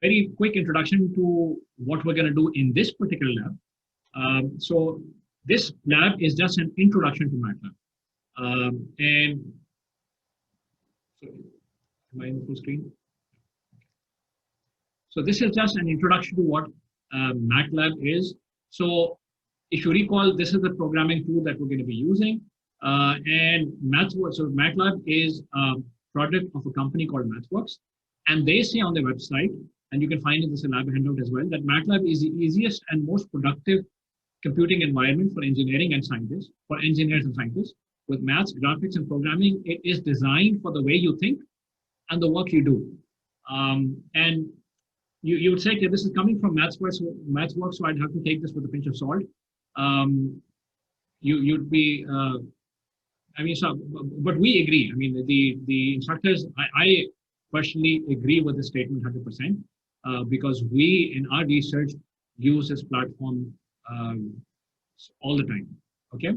very quick introduction to what we're going to do in this particular lab. So this lab is just an introduction to MATLAB. And so, am I in the full screen? So this is just an introduction to what MATLAB is. So if you recall, this is the programming tool that we're going to be using. And so MATLAB is a product of a company called MathWorks. And they say on their website, and you can find in this lab handout as well, that MATLAB is the easiest and most productive computing environment for engineering and scientists, for engineers and scientists. With maths, graphics, and programming, it is designed for the way you think and the work you do. And you would say, okay, this is coming from MathWorks, so I'd have to take this with a pinch of salt. You'd be, I mean, so, but we agree. I mean, the instructors, I personally agree with the statement 100%, because we, in our research, use this platform all the time, okay?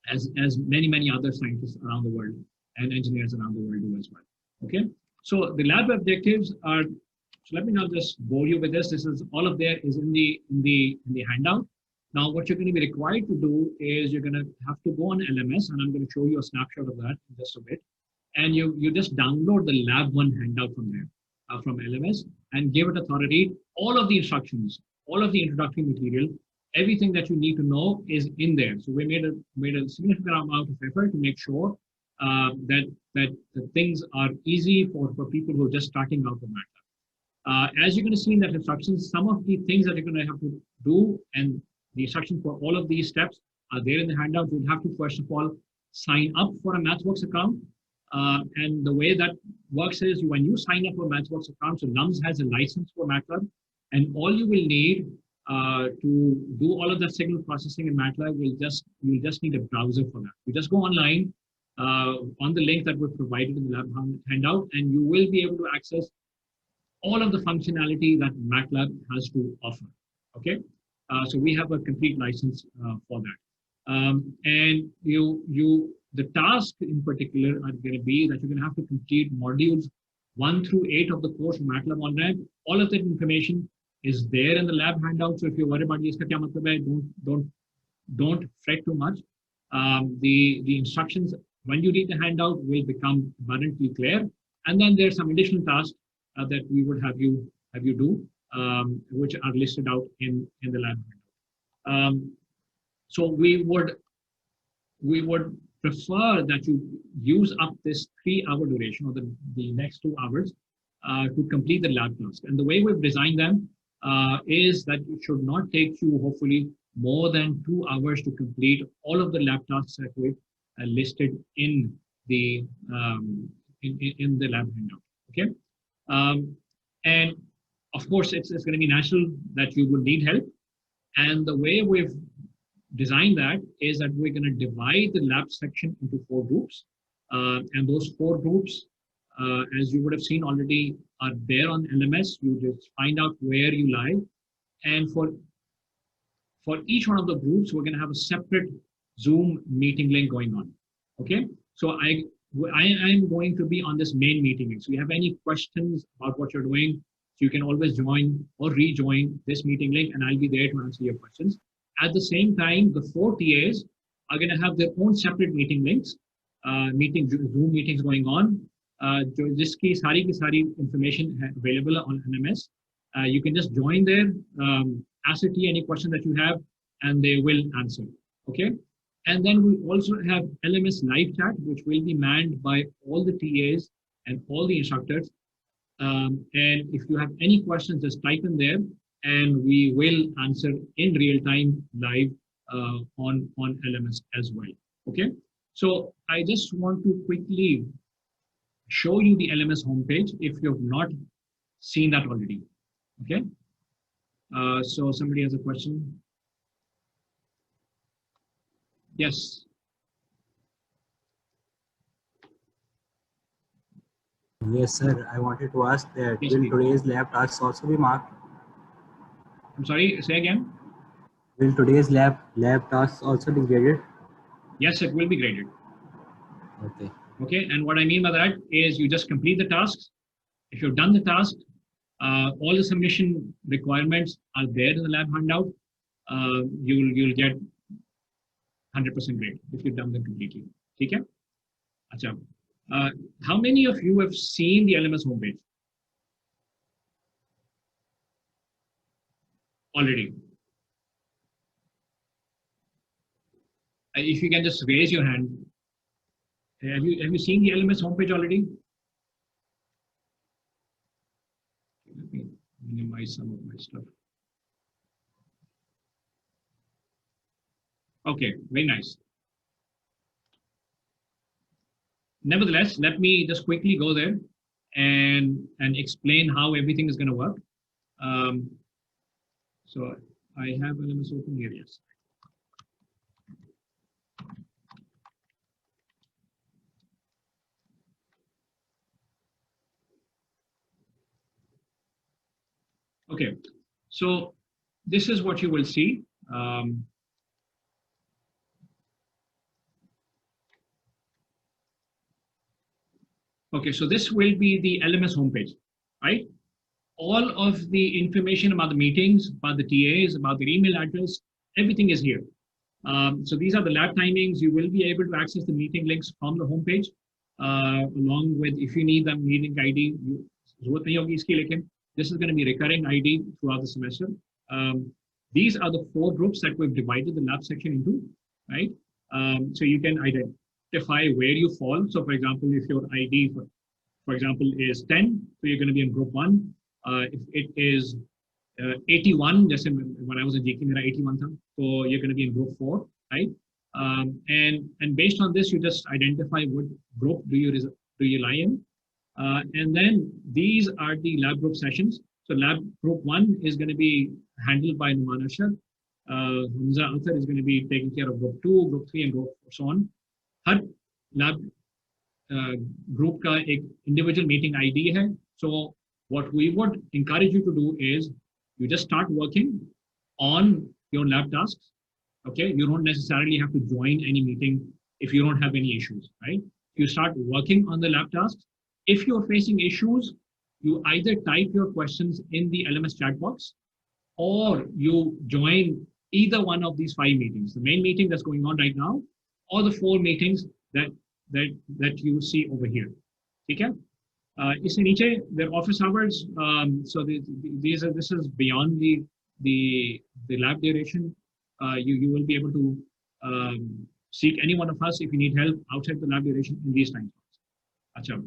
As many other scientists around the world and engineers around the world do as well, okay? So the lab objectives are, so let me now just bore you with this. This is all of there is in the handout. Now, what you're going to be required to do is you're going to have to go on LMS, and I'm going to show you a snapshot of that in just a bit. And you just download the Lab 1 handout from there, from LMS, and give it a thorough read. All of the instructions, all of the introductory material, everything that you need to know is in there. So we made a significant amount of effort to make sure that the things are easy for people who are just starting out with MATLAB. As you're going to see in that instructions, some of the things that you're going to have to do, and the instructions for all of these steps are there in the handout. You'll have to, first of all, sign up for a MathWorks account. And the way that works is when you sign up for a MathWorks account, so LUMS has a license for MATLAB, and all you will need to do all of the signal processing in MATLAB, you'll just need a browser for that. You just go online on the link that we've provided in the lab handout, and you will be able to access all of the functionality that MATLAB has to offer, okay? So we have a complete license for that. And the task in particular are going to be that you're going to have to complete modules 1 through 8 of the course MATLAB on Lab. All of that information is there in the lab handout. So if you're worried about iska kya matlab hai, don't fret too much. The instructions, when you read the handout, will become abundantly clear. And then there's some additional tasks that we would have you do, which are listed out in the lab handout. So we would prefer that you use up this 3-hour duration, or the next 2 hours, to complete the lab task. And the way we've designed them is that it should not take you, hopefully, more than 2 hours to complete all of the lab tasks that we've listed in the lab handout. Okay, and of course, it's going to be natural that you would need help. And the way we've designed that is that we're going to divide the lab section into 4 groups. And those 4 groups, as you would have seen already, are there on LMS. You just find out where you lie. And for each one of the groups, we're going to have a separate Zoom meeting link going on. Okay, so I am going to be on this main meeting link. So if you have any questions about what you're doing, so you can always join or rejoin this meeting link, and I'll be there to answer your questions. At the same time, the 4 TAs are going to have their own separate meeting links, Zoom meetings going on. Jiski sari ki sari information available on LMS. You can just join there, ask the TA any question that you have, and they will answer. Okay. And then we also have LMS live chat, which will be manned by all the TAs and all the instructors. And if you have any questions, just type in there, and we will answer in real time live on LMS as well. Okay. So I just want to quickly show you the LMS homepage if you've not seen that already. Okay. So somebody has a question. Yes. Yes, sir. I wanted to ask that Yes, will please. today's lab tasks also be marked? I'm sorry, say again. Will today's lab tasks also be graded? Yes, it will be graded. Okay. Okay, and what I mean by that is you just complete the tasks. If you've done the task, All the submission requirements are there in the lab handout. You'll get 100% grade if you've done them completely. Okay? Achha. How many of you have seen the LMS homepage already? If you can just raise your hand. Have you seen the LMS homepage already? Let me minimize some of my stuff. Okay, very nice. Nevertheless, let me just quickly go there and explain how everything is going to work. So I have LMS open here, yes. Okay, so this is what you will see. Okay, so this will be the LMS homepage, right? All of the information about the meetings, about the TAs, about their email address, everything is here. So these are the lab timings. You will be able to access the meeting links from the homepage, along with, if you need the meeting ID, this is going to be recurring ID throughout the semester. These are the 4 groups that we've divided the lab section into, right? So you can identify where you fall. So for example, if your ID, for example, is 10, so you're going to be in group 1. If it is 81, just when I was in GK, 81 tha, so you're going to be in group 4, right? And based on this, you just identify what group do you lie in. And then these are the lab group sessions. So lab group 1 is going to be handled by Numan Ashar. Hamza Athar is going to be taking care of group 2, group 3, and group 4, so on. Har lab group ka ek individual meeting ID hai. So what we would encourage you to do is you just start working on your lab tasks. Okay, you don't necessarily have to join any meeting if you don't have any issues, right? You start working on the lab tasks. If you're facing issues, you either type your questions in the LMS chat box, or you join either one of these 5 meetings, the main meeting that's going on right now, or the 4 meetings that you see over here. Okay? Their office hours. So this is beyond the lab duration. You will be able to seek any one of us if you need help outside the lab duration in these times. Achha.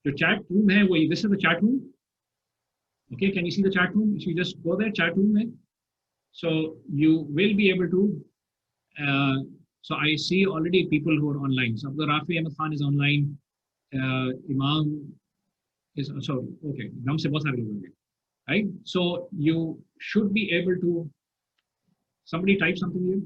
The chat room hai, this is the chat room. Okay, can you see the chat room? If you just go there, chat room hai. So you will be able to. So I see already people who are online. So Abdul Rafi Ahmed Khan is online. Imam is sorry. Okay, right? So you should be able to. Somebody type something here.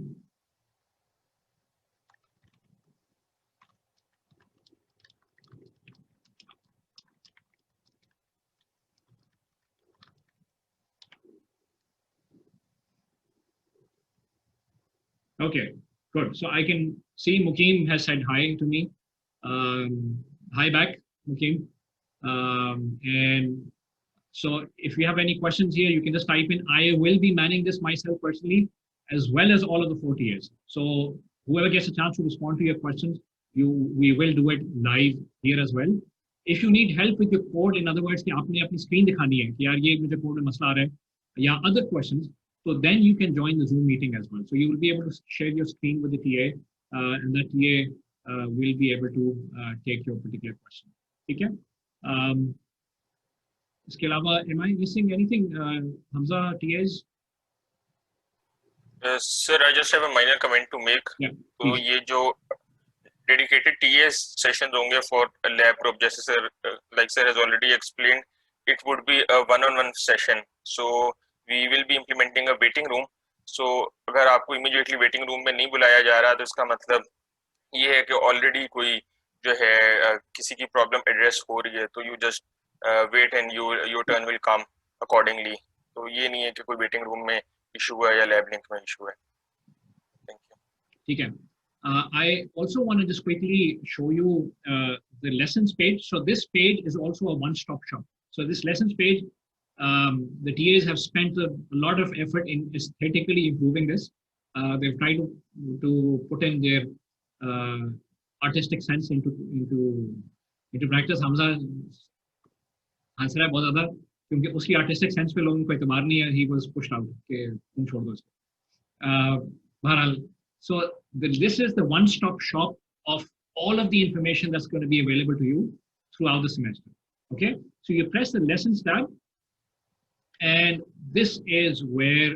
Okay, good. So I can see Mukim has said hi to me. Hi back, Mukim. And so if you have any questions here, you can just type in. I will be manning this myself personally, as well as all of the 4 TAs. So whoever gets a chance to respond to your questions, we will do it live here as well. If you need help with your code, in other words, कि आपने अपनी screen दिखानी है कि यार ये मुझे code में मसला आ रहा है, या other questions, so then you can join the Zoom meeting as well. So you will be able to share your screen with the TA, and the TA will be able to take your particular question. Okay? इसके अलावा, am I missing anything, Hamza, TAs? Sir, I just have a minor comment to make. Yeah, so ये जो dedicated TAs sessions होंगे for a lab group, जैसे sir, like sir has already explained, it would be a one-on-one session. So we will be implementing a waiting room. So अगर आपको immediately waiting room में नहीं बुलाया जा रहा, तो इसका मतलब ये है कि already कोई जो है किसी की problem address हो रही है, तो you just wait and your turn will come accordingly. तो ये नहीं है कि कोई waiting room में issue है या lab link में issue है. Thank you. ठीक है. I also want to just quickly show you the lessons page. So this page is also a one-stop shop. So this lessons page The TAs have spent a lot of effort in aesthetically improving this. They've tried to put in their artistic sense into practice. Hamza हंस रहा है बहुत ज़्यादा क्योंकि उसकी artistic sense पे लोगों को एतबार नहीं है. He was pushed out कि तुम छोड़ दो इसको. बहरहाल, so this is the one-stop shop of all of the information that's going to be available to you throughout the semester. Okay, so you press the lessons tab, and this is where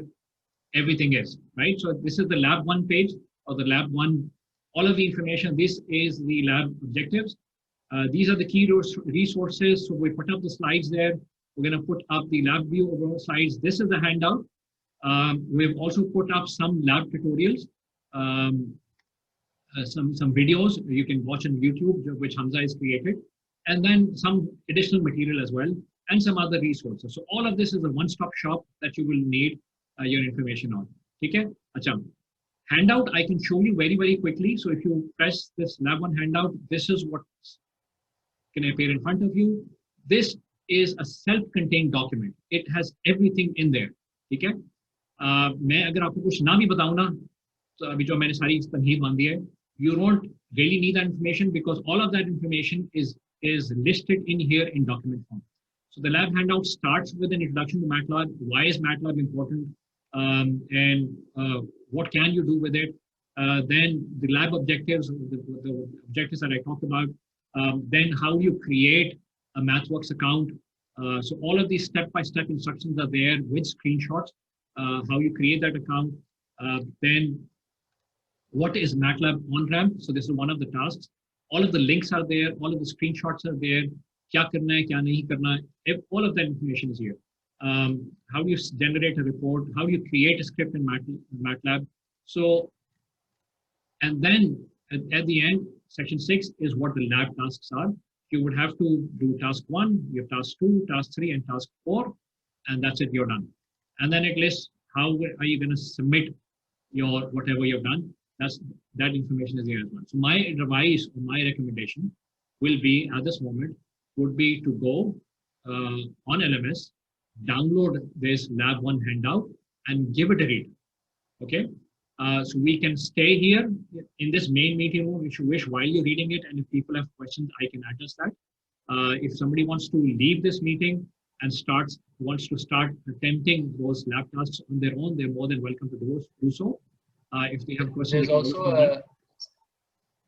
everything is, right? So this is the lab 1 page, or the lab 1, all of the information. This is the lab objectives. These are the key resources. So we put up the slides there. We're going to put up the lab view overall slides. This is the handout. We've also put up some lab tutorials, some videos you can watch on YouTube, which Hamza has created, and then some additional material as well, and some other resources. So all of this is a one-stop shop that you will need your information on. Okay? Achha. Handout, I can show you very, very quickly. So if you press this lab 1 handout, this is what can appear in front of you. This is a self-contained document. It has everything in there. Okay? मैं अगर आपको कुछ ना भी बताऊं ना, तो अभी जो मैंने सारी तमहीद बांधी है, you don't really need that information because all of that information is listed in here in document form. So the lab handout starts with an introduction to MATLAB. Why is MATLAB important? And what can you do with it? Then the lab objectives, the objectives that I talked about. Then how you create a MathWorks account. So all of these step-by-step instructions are there with screenshots. How you create that account. Then what is MATLAB on-ramp? So this is one of the tasks. All of the links are there. All of the screenshots are there. Kya karna hai, kya nahi karna hai. All of that information is here. How do you generate a report? How do you create a script in MATLAB? So, and then at the end, section 6 is what the lab tasks are. You would have to do task 1, you have task 2, task 3, and task 4, and that's it, you're done. And then it lists how are you going to submit your whatever you've done. That information is here as well. So my advice or my recommendation will be at this moment would be to go on LMS, download this lab 1 handout and give it a read. Okay. So we can stay here in this main meeting room if you wish while you're reading it, and if people have questions, I can address that. If somebody wants to leave this meeting and wants to start attempting those lab tasks on their own, they're more than welcome to do so. If they have questions,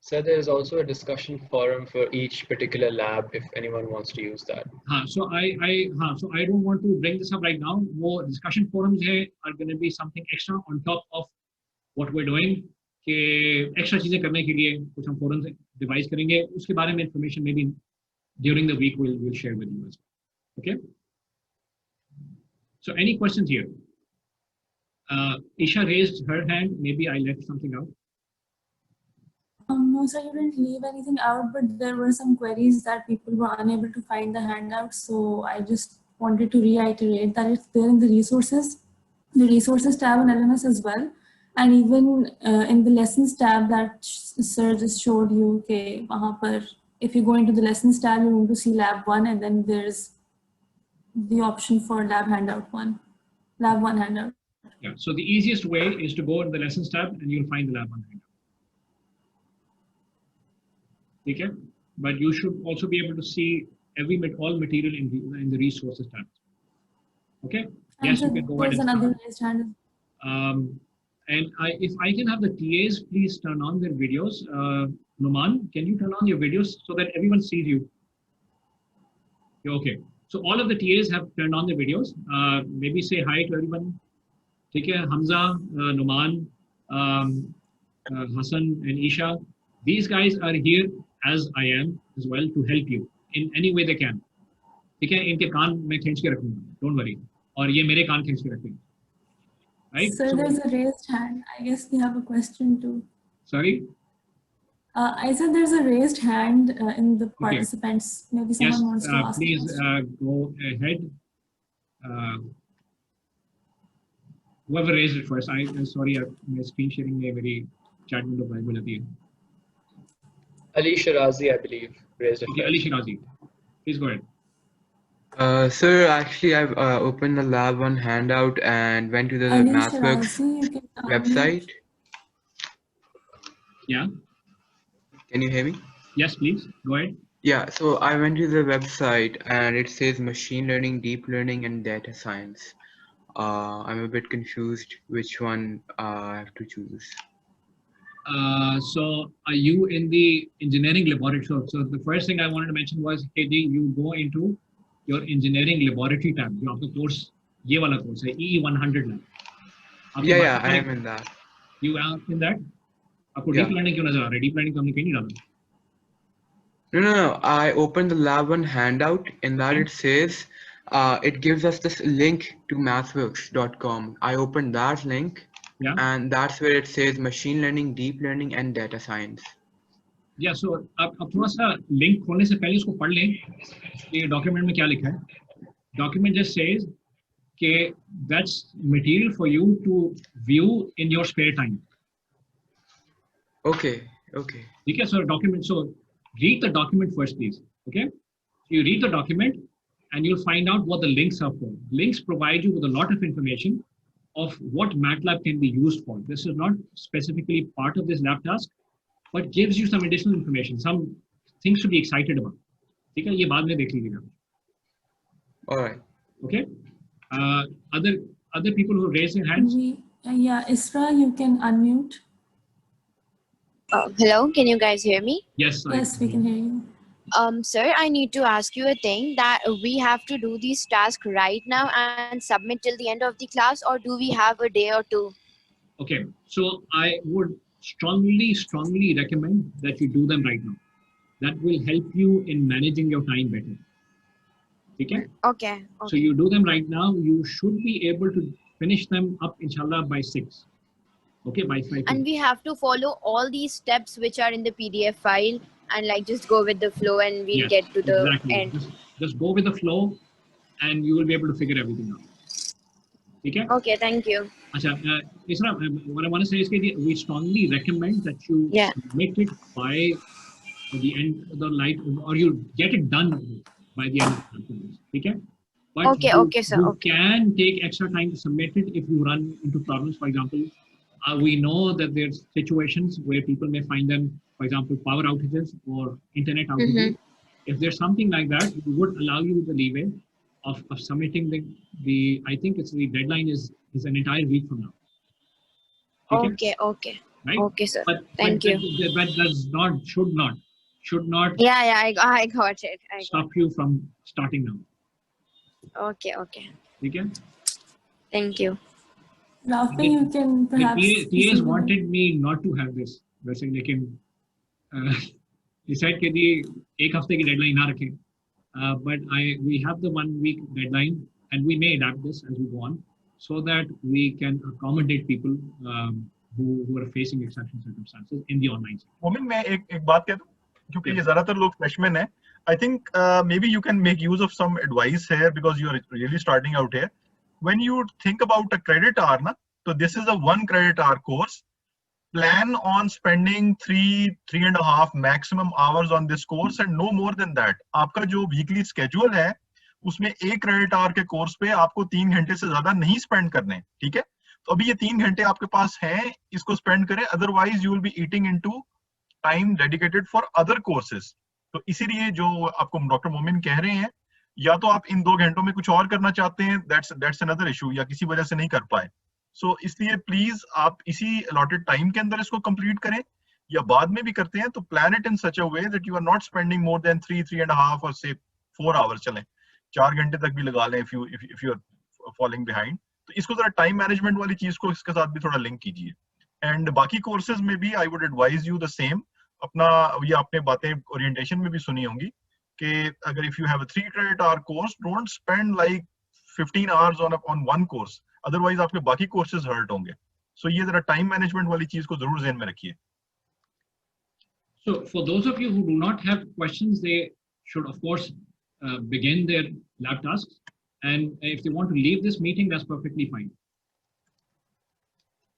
there's also a discussion forum for each particular lab if anyone wants to use that. So I don't want to bring this up right now. More discussion forums here are going to be something extra on top of what we're doing. कि extra चीजें करने के लिए कुछ हम forums devise करेंगे. उसके बारे में information maybe during the week we'll share with you as well. Okay. So any questions here? Isha raised her hand. Maybe I left something out. No, sir, you didn't leave anything out, but there were some queries that people were unable to find the handout. So I just wanted to reiterate that it's there in the resources tab in LMS as well. And even in the lessons tab that sir just showed you, okay, if you go into the lessons tab, you're going to see lab 1, and then there's the option for lab 1 handout. Yeah, so the easiest way is to go in the lessons tab and you'll find the lab 1 handout. Okay, but you should also be able to see all material in the resources tab. Okay, and yes, so you can go ahead. There's another raised hand. And if I can have the TAs please turn on their videos. Numan, can you turn on your videos so that everyone sees you? Okay, so all of the TAs have turned on their videos. Maybe say hi to everyone. Take care, Hamza, Numan, Hassan, and Isha. These guys are here as I am as well to help you in any way they can. ठीक है, इनके कान मैं खींच के रखूंगा, don't worry. और ये मेरे कान खींच के रखेंगे. Right? Sir, so, there's a raised hand. I guess we have a question too. Sorry? I said there's a raised hand in the participants. Okay. Maybe someone wants to ask. Please go ahead. Whoever raised it first. I'm sorry, my screen sharing may very chat window Bible at the end. Ali Shirazi, I believe, raised it. Okay, Ali Shirazi. Please go ahead. Sir, actually, I've opened the lab one handout and went to the Ali MathWorks Shirazi, you can website. Yeah. Can you hear me? Yes, please. Go ahead. Yeah, so I went to the website and it says machine learning, deep learning, and data science. I'm a bit confused which one I have to choose. So are you in the engineering laboratory? So the first thing I wanted to mention was, KG, you go into your engineering laboratory tab. जो आपका course ये वाला course है EE100 lab. आपको Yeah, I बाकी am in that. You are in that. आपको Yeah. deep learning क्यों नजर आ रहा है? Deep learning तो हमने कहीं नहीं डाला. No. I opened the lab one handout. In that it says, it gives us this link to mathworks.com. I opened that link. Yeah. And that's where it says machine learning, deep learning, and data science. Yeah, so अब थोड़ा सा link खोलने से पहले उसको पढ़ लें कि डॉक्यूमेंट में क्या लिखा है. Document just says कि that's material for you to view in your spare time. Okay. ठीक है, so document, so read the document first, please. Okay, so you read the document and you'll find out what the links are for. Links provide you with a lot of information of what MATLAB can be used for. This is not specifically part of this lab task, but gives you some additional information, some things to be excited about. ठीक है, ये बाद में देख लीजिएगा. All right. Okay. Other people who raise their hands. Yeah, Isra, you can unmute. Hello, can you guys hear me? Yes. Yes, we can hear you. Sir, I need to ask you a thing, that we have to do these tasks right now and submit till the end of the class, or do we have a day or two? Okay, so I would strongly recommend that you do them right now. That will help you in managing your time better. Okay? Okay. So you do them right now. You should be able to finish them up, inshallah, by 6. Okay, by 5. And we have to follow all these steps which are in the PDF file and like just go with the flow and we'll get to the end. Just go with the flow and you will be able to figure everything out. Okay? Okay, thank you. Isra, what I want to say is that we strongly recommend that you submit it by the end of the light, or you get it done by the end of the class. Okay? But okay, sir. You can take extra time to submit it if you run into problems. For example, we know that there's situations where people may find them, for example, power outages or internet outages. If there's something like that, it would allow you the leeway of submitting the I think it's the deadline is an entire week from now. Okay. Right? Okay, sir. Thank you. But should not. Yeah, I got it. Stop you from starting now. Okay. Okay. Thank you. Rafi, you can perhaps. The TAs wanted me not to have this. वैसे लेकिन he said कि दी एक हफ्ते की deadline ना रखें. But we have the 1 week deadline and we may adapt this as we go on so that we can accommodate people who are facing exceptional circumstances in the online sector. मोमिन मैं एक बात कह दूं क्योंकि ये ज़्यादातर लोग freshman हैं. I think maybe you can make use of some advice here because you are really starting out here. When you think about a credit hour, na, so this is a 1 credit hour course. Plan on spending 3.5 maximum hours on this course and no more than that. आपका जो weekly schedule है, उसमें 1 credit hour के course पे आपको 3 घंटे से ज़्यादा नहीं spend करने, ठीक है? तो अभी ये 3 घंटे आपके पास हैं, इसको spend करें. Otherwise, you will be eating into time dedicated for other courses. तो इसीलिए जो आपको डॉक्टर मोमिन कह रहे हैं, या तो आप इन 2 घंटों में कुछ और करना चाहते हैं, that's another issue, या किसी वजह से नहीं कर पाए. So इसलिए प्लीज आप इसी allotted time के अंदर इसको complete करें, या बाद में भी करते हैं तो plan it in such a way that you are not spending more than 3.5 or say 4 hours. चलें 4 घंटे तक भी लगा लें if you are falling behind. तो इसको जरा time management वाली चीज को इसके साथ भी थोड़ा link कीजिए. And बाकी courses में भी I would advise you the same. अपना ये आपने बातें orientation में भी सुनी होंगी कि अगर if you have a 3 credit hour course, don't spend like 15 hours on one course. Otherwise आपके बाकी courses hurt होंगे. So ये जरा time management वाली चीज को जरूर ध्यान में रखिए. So for those of you who do not have questions, they should of course begin their lab tasks. And if they want to leave this meeting, that's perfectly fine.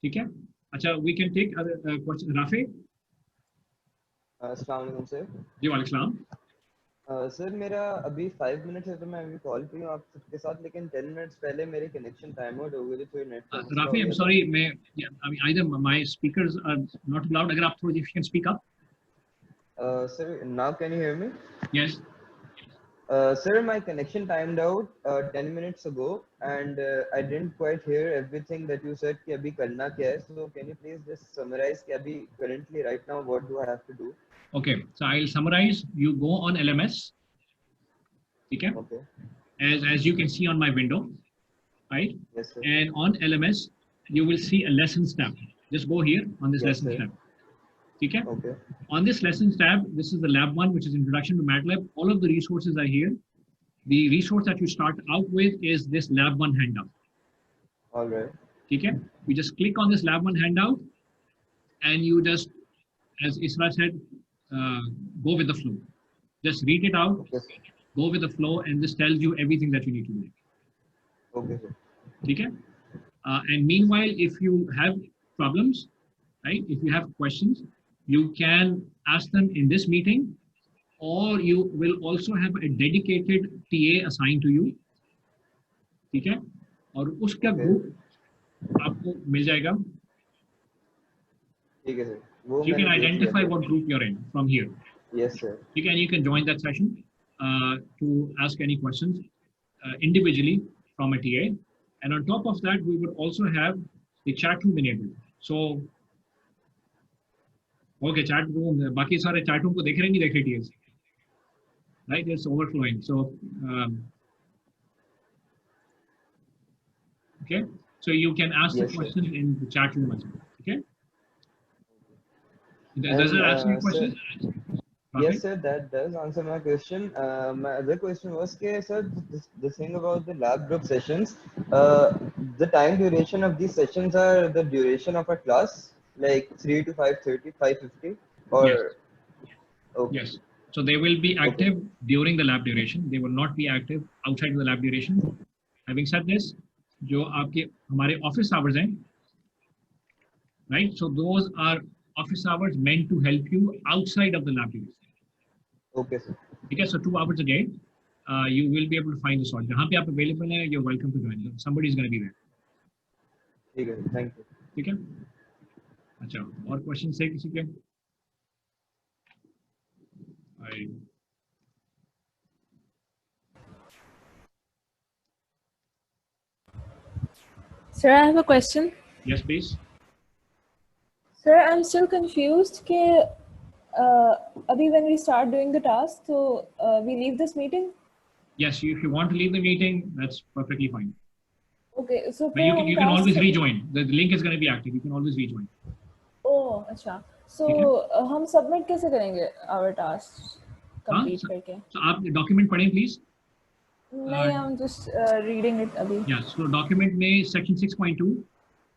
ठीक है? अच्छा, we can take other questions. Rafi? Assalamu alaikum, sir. जी वालेकुम सलाम. Sir मेरा अभी 5 minutes है तो मैं अभी कॉल पे हूँ आप सबके साथ, लेकिन 10 मिनट्स पहले मेरे कनेक्शन टाइम आउट हो गई थी, तो नेट का मसला हो Rafi, I'm गया था। sorry, I mean, either my speakers are not loud. अगर आप थोड़ी, if you can speak up. Sir, now can you hear me? Yes. Sir, my connection timed out 10 minutes ago, and I didn't quite hear everything that you said कि अभी करना क्या है. So can you please just summarize कि अभी currently right now what do I have to do? Okay, so I'll summarize. You go on LMS. Okay. Okay. As you can see on my window, right? Yes, sir. And on LMS, you will see a lessons tab. Just go here on this Yes, lessons sir. tab. Okay. Okay. On this lessons tab, this is the lab 1, which is introduction to MATLAB. All of the resources are here. The resource that you start out with is this lab 1 handout. All right. Okay. You just click on this lab 1 handout, and you just, as Isra said, go with the flow. Just read it out, Okay, sir. go with the flow, and this tells you everything that you need to do. Okay, sir. Okay. And meanwhile, if you have problems, right, if you have questions, you can ask them in this meeting, or you will also have a dedicated TA assigned to you. ठीक है, और उसका Okay. Group आपको मिल जाएगा. ठीक है sir, वो You can मैंने देख identify लिया what group you're in from here. था. Yes, sir. You can join that session to ask any questions individually from a TA. And on top of that, we would also have the chat room enabled. So, okay, chat room, बाकी सारे chat room को देख रहे नहीं देख रहे TAs, right? It's overflowing. So, okay, so you can ask Yes, the sir. questions in the chat room as well. Okay. Does And, that answer your sir, question? yes, sir, that does answer my question. My other question was, okay, sir, this thing about the lab group sessions, the time duration of these sessions are the duration of a class, like 3 to 5:30, 5:50, or Yes. okay. Yes. So they will be active during the lab duration. They will not be active outside of the lab duration. Having said this, जो आपके हमारे office hours हैं, right? So those are office hours meant to help you outside of the lab duration. Okay, sir. Okay, so 2 hours a day, you will be able to find the slot. जहाँ पे आप available हैं, you're welcome to join. Somebody is going to be there. ठीक है, thank you. ठीक है? अच्छा, और questions है किसी के? Sir, I have a question. Yes, please. Sir, I'm still confused कि abhi when we start doing the task, so we leave this meeting? Yes, if you want to leave the meeting, that's perfectly fine. Okay, so But you can always rejoin. The link is going to be active. You can always rejoin. Oh, अच्छा. So हम submit कैसे करेंगे our tasks complete करके? So आप document पढ़ें please. नहीं, I'm just reading it अभी. Yeah, so document में section 6.2.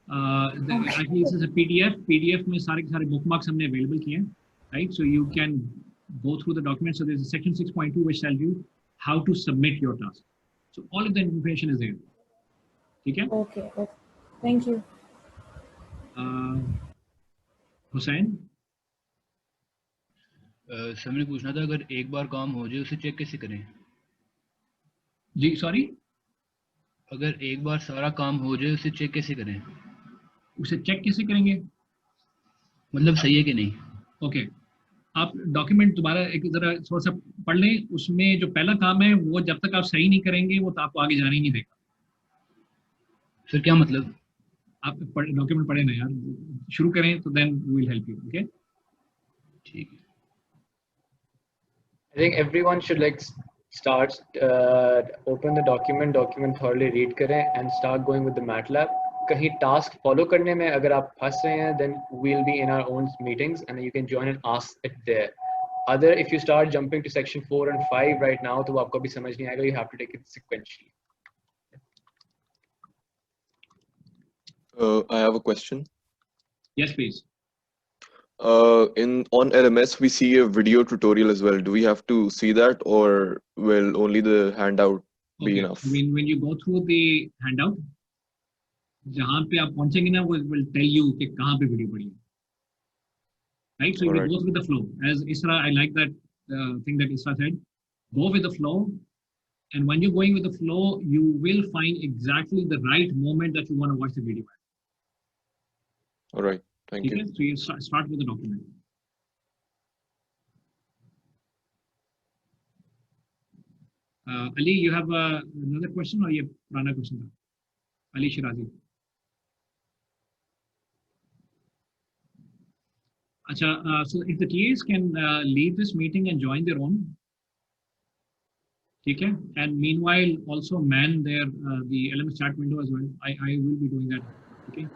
Actually this is a PDF में सारे के सारे bookmarks हमने available किए हैं, right? So you can go through the document. So there's a section 6.2 which tells you how to submit your task. So all of the information is there. ठीक है? Okay. Thank you. Hussain? Sir मैंने पूछना था, अगर एक बार काम हो जाए उसे चेक कैसे करें? जी सॉरी? अगर एक बार सारा काम हो जाए उसे चेक कैसे करें? उसे चेक कैसे करेंगे? मतलब सही है कि नहीं? ओके, आप डॉक्यूमेंट दोबारा एक जरा थोड़ा सा पढ़ लें. उसमें जो पहला काम है वो जब तक आप सही नहीं करेंगे वो तो आपको आगे जाने ही नहीं देगा. सर क्या मतलब? आप डॉक्यूमेंट पढ़े ना यार, शुरू करें तो then we will help you. Okay, ठीक है. I think everyone should start open the document thoroughly read करें and start going with the MATLAB. कहीं task follow करने में अगर आप फंस रहे हैं, then we'll be in our own meetings and you can join and ask it there. Other, if you start jumping to section 4 and 5 right now, तो आपको भी समझ नहीं आएगा. You have to take it sequentially. I have a question. Yes, please. On LMS, we see a video tutorial as well. Do we have to see that, or will only the handout be enough? When you go through the handout, जहाँ पे आप पहुँचेंगे ना, वो will tell you कि कहाँ पे video पड़ी है. Right? So you go through the flow. As Isra, I like that thing that Isra said. Go with the flow. And when you're going with the flow, you will find exactly the right moment that you want to watch the video. All right. Thank you. Okay, so you start with the document. Ali, you have another question or you have another question? Ali Shirazi. Acha, so if the TAs can leave this meeting and join their own, okay, and meanwhile also man their the LMS chat window as well. I will be doing that. Okay,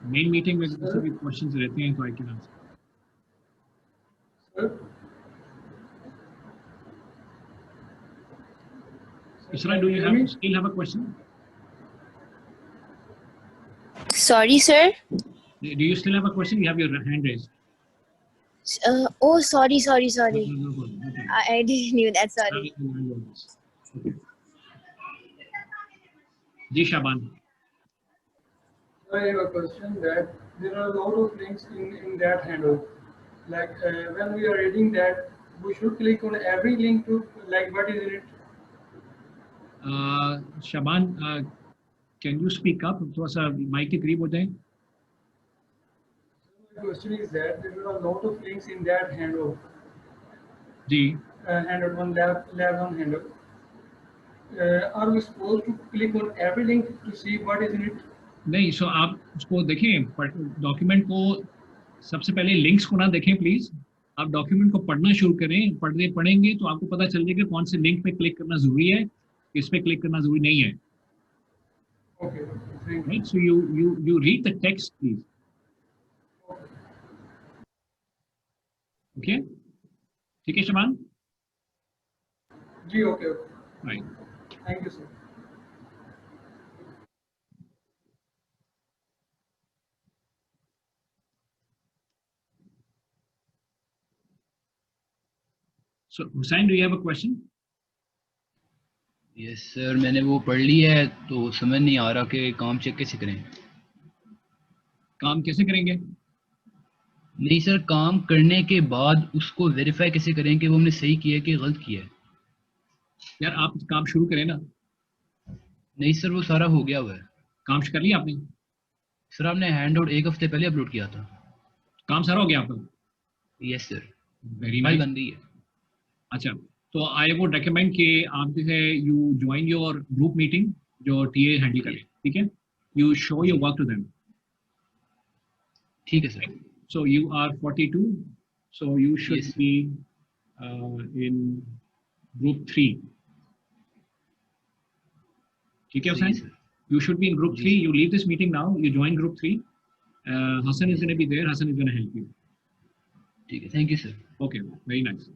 main meeting with specific questions रहते हैं, so I can answer. Isra, do you still have a question? Sorry, sir. Do you still have a question? You have your hand raised. Oh, sorry. No problem. I didn't knew that. Sorry. Okay. Ji Shaban. I have a question that there are a lot of links in that handle. Like when we are reading that, we should click on every link to like what is in it. Shaban, can you speak up? थोड़ा सा mic के करीब हो जाए. My question is that there are a lot of links in that handle. Ji. Handle one, lab one handle. Are we supposed to click on every link to see what is in it? नहीं, so आप उसको देखें, document को सबसे पहले links को ना देखें प्लीज. आप डॉक्यूमेंट को पढ़ना शुरू करें. पढ़ेंगे तो आपको पता चल जाएगा कौन से लिंक पे क्लिक करना जरूरी है, किस पे क्लिक करना जरूरी नहीं है. Okay, thank you. Right, so you read the text please. Okay, ठीक है शबान? जी, okay. Right. Thank you, sir. So Hussain, do you have a question? Yes sir, मैंने वो पढ़ ली है तो समझ नहीं आ रहा कि काम चेक कैसे करें. काम कैसे करेंगे? नहीं सर, काम करने के बाद उसको वेरीफाई कैसे करें कि वो हमने सही किया है कि गलत किया है. यार आप काम शुरू करें ना. नहीं सर, वो सारा हो गया हुआ है. काम कर लिया आपने? सर आपने हैंड आउट 1 हफ्ते पहले अपलोड किया था. काम सारा हो गया आपका? Yes sir. Very nice. बन रही है. अच्छा, तो आई वुड रेकमेंड कि आप जो है you join your group meeting जो टीए हैंडल करे. ठीक है, you show your work to them. ठीक है sir. So you are 42, so you should Yes. be in group 3. ठीक है Hassan? You should be in group 3. You leave this meeting now. You join group 3. Hassan is going to be there. Hassan is going to help you. ठीक है. Thank you sir. Okay, very nice.